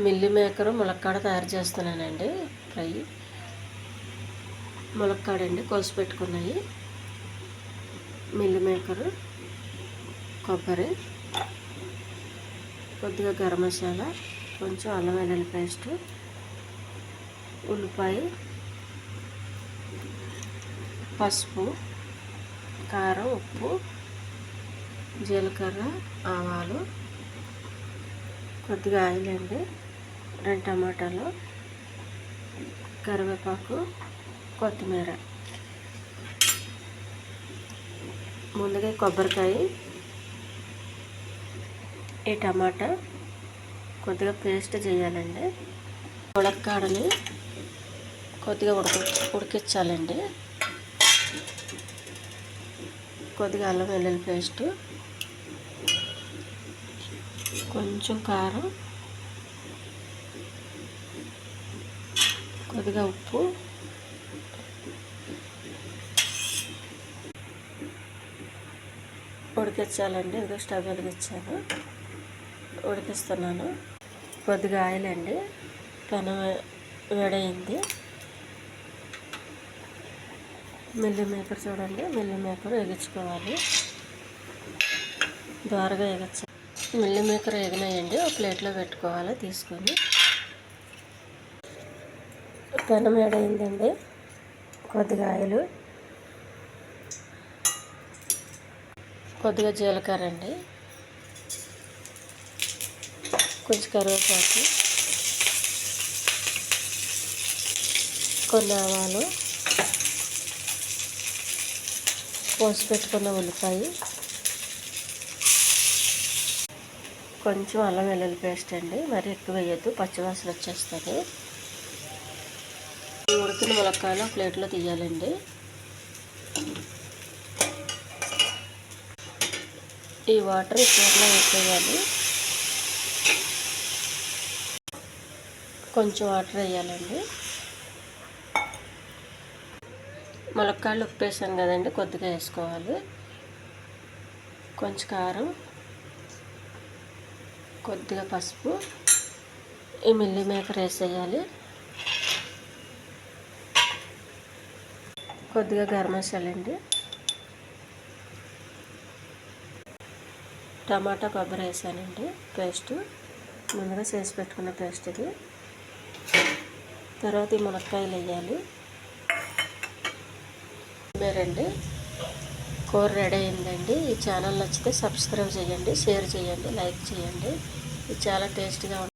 Milli maker ములక్కాడ తయారు చేస్తున్నానండి. ఫ్రై ములక్కాడ అండి, కోసి పెట్టుకున్నాయి. మిల్లీ మేకరు, కొబ్బరి, కొద్దిగా గరం మసాలా, కొంచెం అల్లం వెల్లుల్లి పేస్టు, ఉల్లిపాయ, పసుపు, కారం, ఉప్పు, జీలకర్ర, ఆవాలు, కొద్దిగా ఆయిల్ అండి, 2 టమాటాలు, కరివేపాకు, కొత్తిమీర. ముందుగా కొబ్బరికాయ, ఈ టమాటా కొద్దిగా పేస్ట్ చేయాలండి. ములక్కాడని కొద్దిగా ఉడికించాలండి. కొద్దిగా అల్లం వెల్లుల్లి పేస్టు, కొంచెం కారం, కొద్దిగా ఉప్పు, ఉడికించాలండి. ఇదిగో స్టవ్ వెలిగించాను, ఉడికిస్తున్నాను. కొద్దిగా ఆయిల్ అండి, పెనం వేడైంది. మిల్లీ మేకర్ చూడండి, మిల్లీ మేకర్ వేగించుకోవాలి, దోరగా వేగించాలి. మిల్లీ మేకర్ వేగినాయండి, ఒక ప్లేట్లో పెట్టుకోవాలి తీసుకొని. పెనం వేడైందండి, కొద్దిగా ఆయిల్, కొద్దిగా జీలకర్ర అండి, కొంచెం కరివేపాకు, కొన్ని ఆవాలు, పోసి పెట్టుకున్న ఉల్లిపాయ, కొంచెం అల్లం వెల్లుల్లి పేస్ట్ అండి, మరి ఎక్కువ వేయద్దు, పచ్చివాసన వచ్చేస్తుంది. ఉడికిన ములక్కాయలు ప్లేట్లో తీయాలండి. ఈ వాటర్ కూరలో వేసేయాలి, కొంచెం వాటర్ వేయాలండి. ములక్కాయలు ఉప్పు వేసాం కదండి, కొద్దిగా వేసుకోవాలి. కొంచెం కారం, కొద్దిగా పసుపు, ఈ మిల్లీ మేకర్ వేసేయాలి. కొద్దిగా గరం మసాలా అండి, టమాటా కొబ్బరి వేసానండి పేస్ట్, ముందుగా చేసి పెట్టుకున్న పేస్ట్ ఇది. తర్వాత ఈ మునక్కాయలు వేయాలి. మీరండి, కూర రెడీ అయిందండి. ఈ ఛానల్ నచ్చితే సబ్స్క్రైబ్ చేయండి, షేర్ చేయండి, లైక్ చేయండి. ఇది చాలా టేస్టీగా ఉంటుంది.